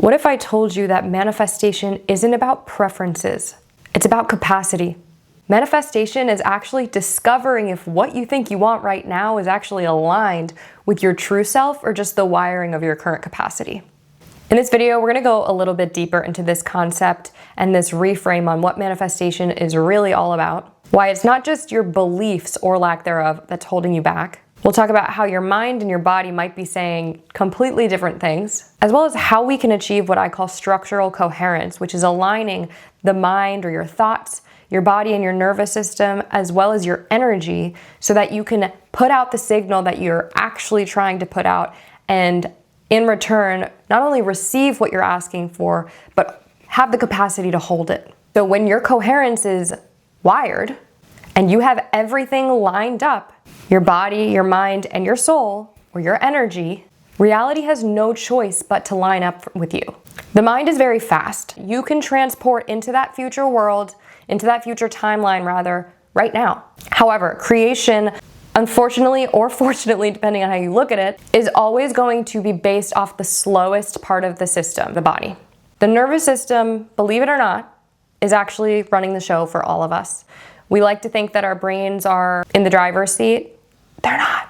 What if I told you that manifestation isn't about preferences? It's about capacity. Manifestation is actually discovering if what you think you want right now is actually aligned with your true self or just the wiring of your current capacity. In this video, we're going to go a little bit deeper into this concept and this reframe on what manifestation is really all about, why it's not just your beliefs or lack thereof that's holding you back. We'll talk about how your mind and your body might be saying completely different things, as well as how we can achieve what I call structural coherence, which is aligning the mind or your thoughts, your body and your nervous system, as well as your energy, so that you can put out the signal that you're actually trying to put out, and in return, not only receive what you're asking for, but have the capacity to hold it. So when your coherence is wired and you have everything lined up, your body, your mind, and your soul, or your energy, reality has no choice but to line up with you. The mind is very fast. You can transport into that future world, into that future timeline rather, right now. However, creation, unfortunately or fortunately, depending on how you look at it, is always going to be based off the slowest part of the system, the body. The nervous system, believe it or not, is actually running the show for all of us. We like to think that our brains are in the driver's seat. They're not.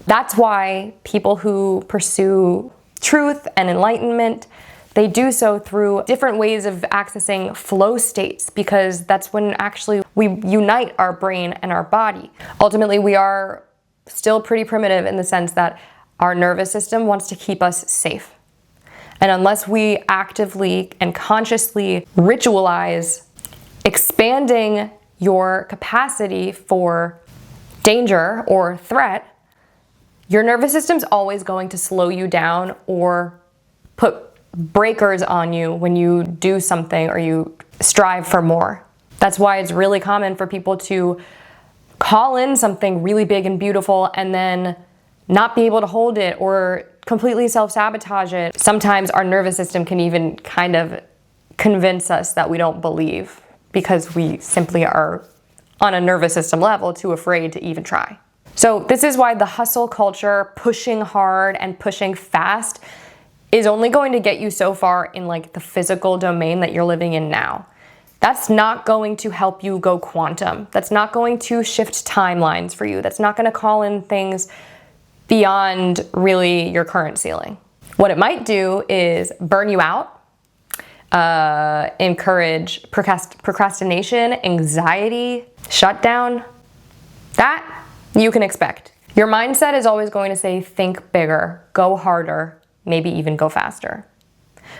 That's why people who pursue truth and enlightenment, they do so through different ways of accessing flow states, because that's when actually we unite our brain and our body. Ultimately, we are still pretty primitive in the sense that our nervous system wants to keep us safe. And unless we actively and consciously ritualize expanding your capacity for danger or threat, your nervous system's always going to slow you down or put breakers on you when you do something or you strive for more. That's why it's really common for people to call in something really big and beautiful and then not be able to hold it or completely self-sabotage it. Sometimes our nervous system can even kind of convince us that we don't believe, because we simply are on a nervous system level too afraid to even try. So this is why the hustle culture, pushing hard and pushing fast, is only going to get you so far in like the physical domain that you're living in now. That's not going to help you go quantum. That's not going to shift timelines for you. That's not going to call in things beyond really your current ceiling. What it might do is burn you out, encourage procrastination, anxiety, shutdown. That you can expect. Your mindset is always going to say, think bigger, go harder, maybe even go faster.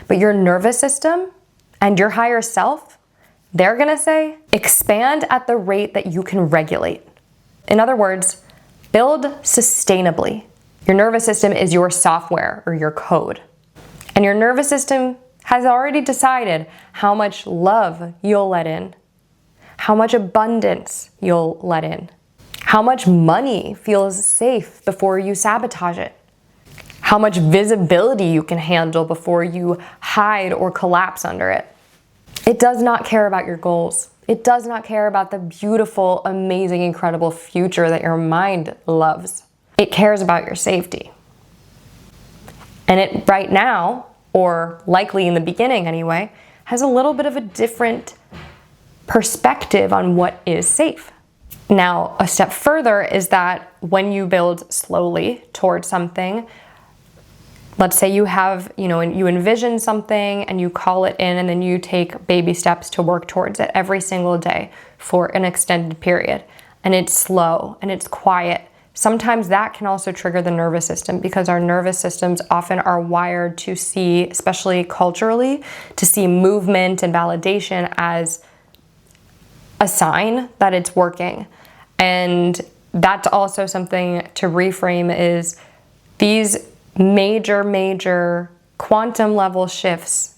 But your nervous system and your higher self, they're gonna say, expand at the rate that you can regulate. In other words, build sustainably. Your nervous system is your software or your code. And your nervous system has already decided how much love you'll let in, how much abundance you'll let in, how much money feels safe before you sabotage it, how much visibility you can handle before you hide or collapse under it. It does not care about your goals. It does not care about the beautiful, amazing, incredible future that your mind loves. It cares about your safety. And it right now, or likely in the beginning anyway, has a little bit of a different perspective on what is safe. Now, a step further is that when you build slowly towards something, let's say you have, and you envision something and you call it in, and then you take baby steps to work towards it every single day for an extended period, and it's slow and it's quiet. Sometimes that can also trigger the nervous system, because our nervous systems often are wired to see, especially culturally, to see movement and validation as a sign that it's working. And that's also something to reframe, is these major quantum level shifts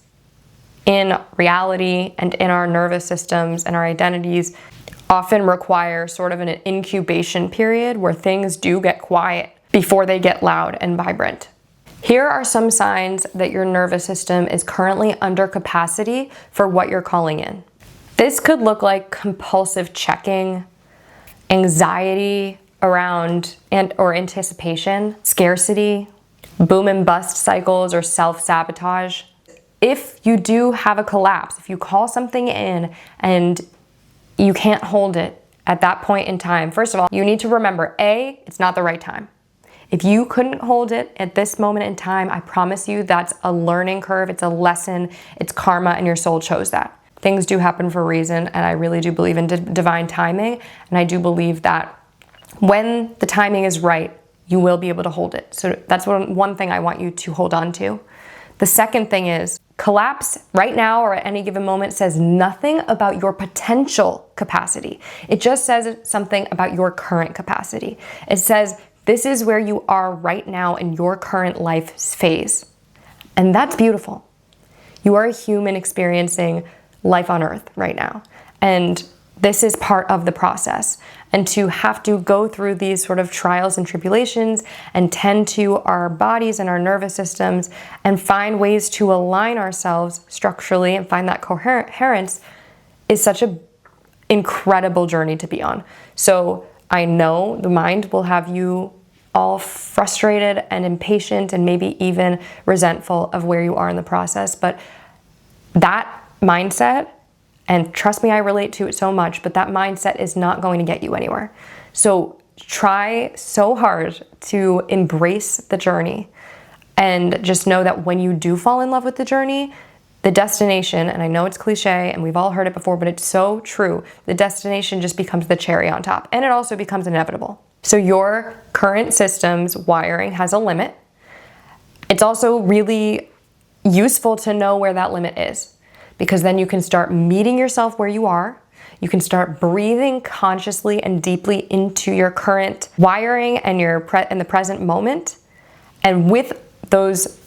in reality and in our nervous systems and our identities often require sort of an incubation period where things do get quiet before they get loud and vibrant. Here are some signs that your nervous system is currently under capacity for what you're calling in. This could look like compulsive checking, anxiety around or anticipation, scarcity, boom and bust cycles or self-sabotage, if you do have a collapse, if you call something in and you can't hold it at that point in time, first of all, you need to remember, A, it's not the right time. If you couldn't hold it at this moment in time, I promise you that's a learning curve, it's a lesson, it's karma, and your soul chose that. Things do happen for a reason, and I really do believe in divine timing, and I do believe that when the timing is right, you will be able to hold it. So that's one thing I want you to hold on to. The second thing is, collapse right now or at any given moment says nothing about your potential capacity. It just says something about your current capacity. It says this is where you are right now in your current life phase. And that's beautiful. You are a human experiencing life on earth right now. And this is part of the process. And to have to go through these sort of trials and tribulations and tend to our bodies and our nervous systems and find ways to align ourselves structurally and find that coherence is such an incredible journey to be on. So I know the mind will have you all frustrated and impatient and maybe even resentful of where you are in the process, but that mindset, and trust me, I relate to it so much, but that mindset is not going to get you anywhere. So try so hard to embrace the journey and just know that when you do fall in love with the journey, the destination, and I know it's cliche and we've all heard it before, but it's so true, the destination just becomes the cherry on top, and it also becomes inevitable. So your current system's wiring has a limit. It's also really useful to know where that limit is, because then you can start meeting yourself where you are. You can start breathing consciously and deeply into your current wiring and the present moment. And with those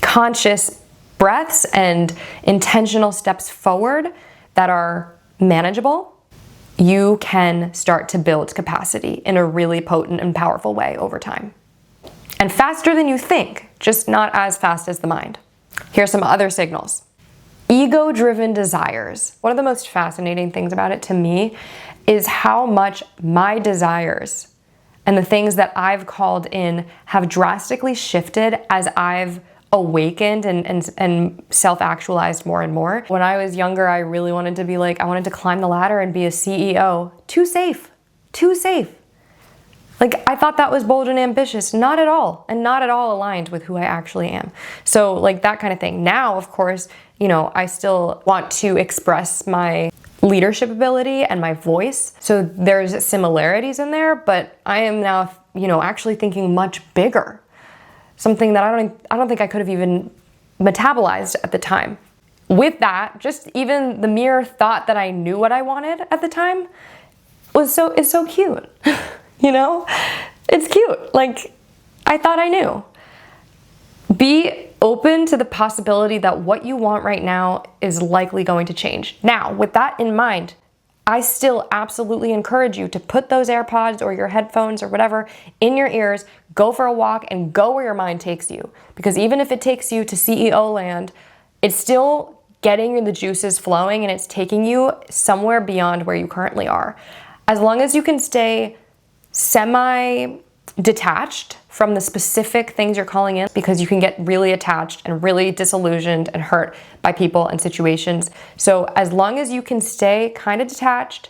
conscious breaths and intentional steps forward that are manageable, you can start to build capacity in a really potent and powerful way over time. And faster than you think, just not as fast as the mind. Here's some other signals. Ego-driven desires. One of the most fascinating things about it to me is how much my desires and the things that I've called in have drastically shifted as I've awakened and self-actualized more and more. When I was younger, I really wanted to be I wanted to climb the ladder and be a CEO. Too safe. I thought that was bold and ambitious. Not at all. And not at all aligned with who I actually am. So that kind of thing. Now, of course, I still want to express my leadership ability and my voice. So there's similarities in there, but I am now, actually thinking much bigger. Something that I don't think I could have even metabolized at the time. With that, just even the mere thought that I knew what I wanted at the time is so cute. It's cute. I thought I knew. Be open to the possibility that what you want right now is likely going to change. Now, with that in mind, I still absolutely encourage you to put those AirPods or your headphones or whatever in your ears, go for a walk, and go where your mind takes you. Because even if it takes you to CEO land, it's still getting the juices flowing and it's taking you somewhere beyond where you currently are. As long as you can stay semi-detached from the specific things you're calling in, because you can get really attached and really disillusioned and hurt by people and situations. So as long as you can stay kind of detached,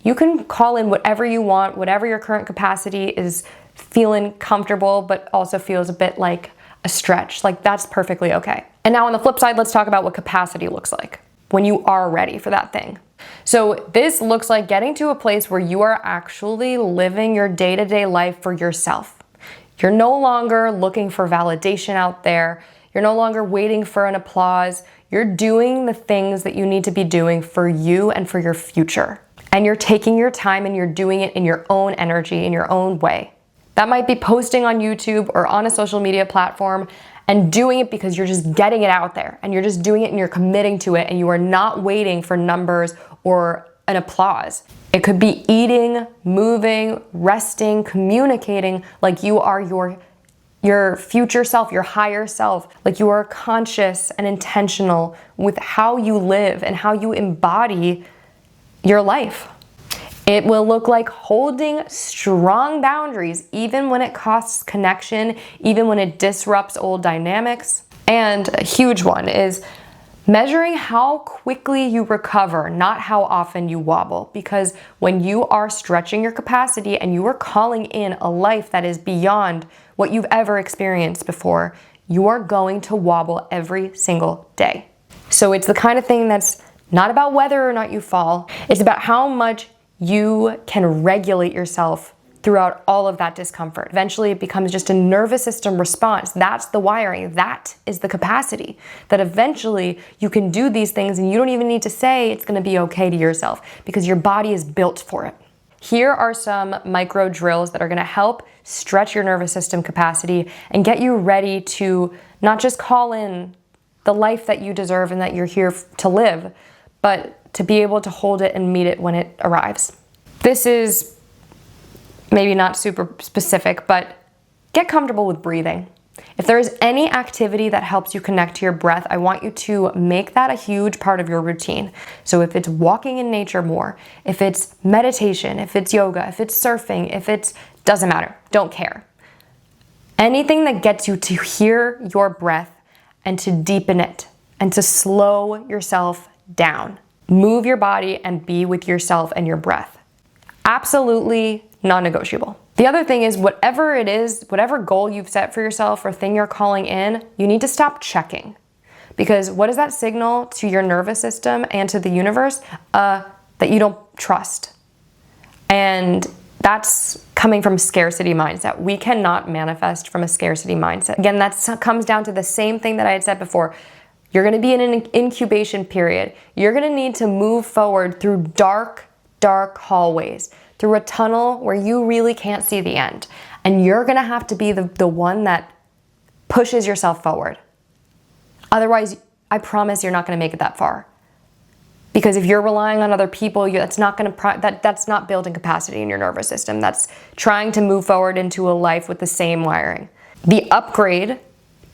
you can call in whatever you want, whatever your current capacity is feeling comfortable, but also feels a bit like a stretch. That's perfectly okay. And now on the flip side, let's talk about what capacity looks like when you are ready for that thing. So this looks like getting to a place where you are actually living your day-to-day life for yourself. You're no longer looking for validation out there. You're no longer waiting for an applause. You're doing the things that you need to be doing for you and for your future. And you're taking your time and you're doing it in your own energy, in your own way. That might be posting on YouTube or on a social media platform and doing it because you're just getting it out there and you're just doing it and you're committing to it and you are not waiting for numbers or an applause. It could be eating, moving, resting, communicating like you are your future self, your higher self, like you are conscious and intentional with how you live and how you embody your life. It will look like holding strong boundaries, even when it costs connection, even when it disrupts old dynamics. And a huge one is Measuring how quickly you recover, not how often you wobble. Because when you are stretching your capacity and you are calling in a life that is beyond what you've ever experienced before, you are going to wobble every single day. So it's the kind of thing that's not about whether or not you fall. It's about how much you can regulate yourself throughout all of that discomfort. Eventually it becomes just a nervous system response. That's the wiring. That is the capacity. That eventually you can do these things and you don't even need to say it's gonna be okay to yourself because your body is built for it. Here are some micro drills that are gonna help stretch your nervous system capacity and get you ready to not just call in the life that you deserve and that you're here to live, but to be able to hold it and meet it when it arrives. This is maybe not super specific, but get comfortable with breathing. If there is any activity that helps you connect to your breath, I want you to make that a huge part of your routine. So if it's walking in nature more, if it's meditation, if it's yoga, if it's surfing, if it's, doesn't matter, don't care. Anything that gets you to hear your breath and to deepen it and to slow yourself down. Move your body and be with yourself and your breath. Absolutely non-negotiable. The other thing is whatever it is, whatever goal you've set for yourself or thing you're calling in, you need to stop checking. Because what does that signal to your nervous system and to the universe? That you don't trust. And that's coming from a scarcity mindset. We cannot manifest from a scarcity mindset. Again, that comes down to the same thing that I had said before. You're gonna be in an incubation period. You're gonna need to move forward through dark hallways, through a tunnel where you really can't see the end. And you're gonna have to be the one that pushes yourself forward. Otherwise, I promise you're not gonna make it that far. Because if you're relying on other people, that's not building capacity in your nervous system. That's trying to move forward into a life with the same wiring. The upgrade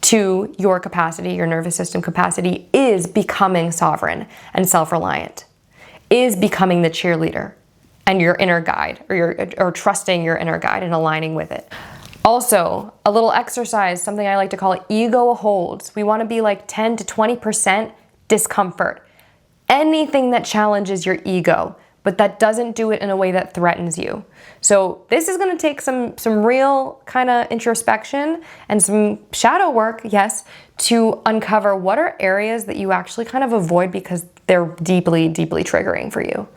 to your capacity, your nervous system capacity, is becoming sovereign and self-reliant, is becoming the cheerleader and your inner guide, or trusting your inner guide and aligning with it. Also, a little exercise, something I like to call ego holds. We want to be like 10 to 20% discomfort. Anything that challenges your ego, but that doesn't do it in a way that threatens you. So this is going to take some real kind of introspection and some shadow work, yes, to uncover what are areas that you actually kind of avoid because they're deeply triggering for you.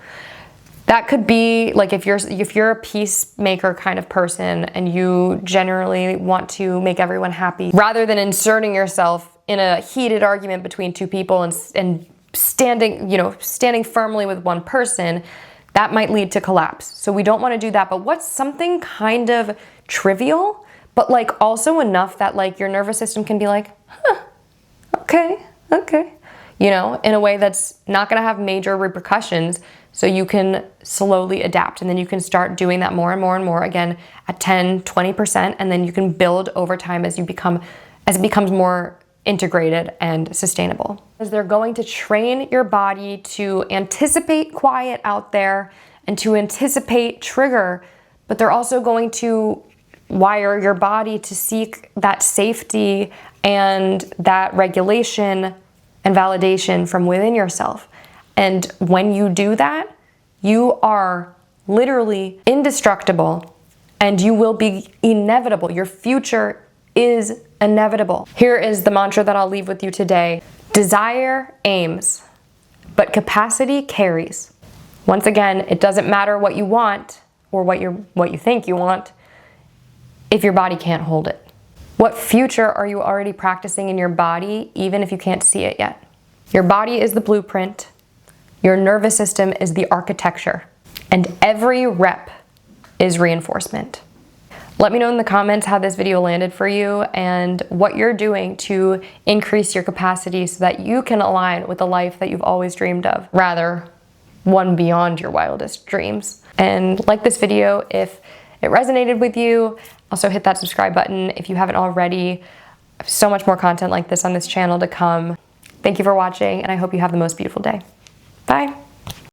That could be like if you're a peacemaker kind of person and you generally want to make everyone happy, rather than inserting yourself in a heated argument between two people and standing firmly with one person, that might lead to collapse. So we don't want to do that. But what's something kind of trivial, but like also enough that like your nervous system can be like, huh, okay, you know, in a way that's not going to have major repercussions. So you can slowly adapt, and then you can start doing that more and more again at 10, 20%, and then you can build over time as it becomes more integrated and sustainable. As they're going to train your body to anticipate quiet out there and to anticipate trigger, but they're also going to wire your body to seek that safety and that regulation and validation from within yourself. And when you do that, you are literally indestructible and you will be inevitable. Your future is inevitable. Here is the mantra that I'll leave with you today. Desire aims, but capacity carries. Once again, it doesn't matter what you want or what you think you want if your body can't hold it. What future are you already practicing in your body, even if you can't see it yet? Your body is the blueprint. Your nervous system is the architecture, and every rep is reinforcement. Let me know in the comments how this video landed for you and what you're doing to increase your capacity so that you can align with the life that you've always dreamed of, rather one beyond your wildest dreams. And like this video if it resonated with you. Also hit that subscribe button if you haven't already. I have so much more content like this on this channel to come. Thank you for watching, and I hope you have the most beautiful day. Bye.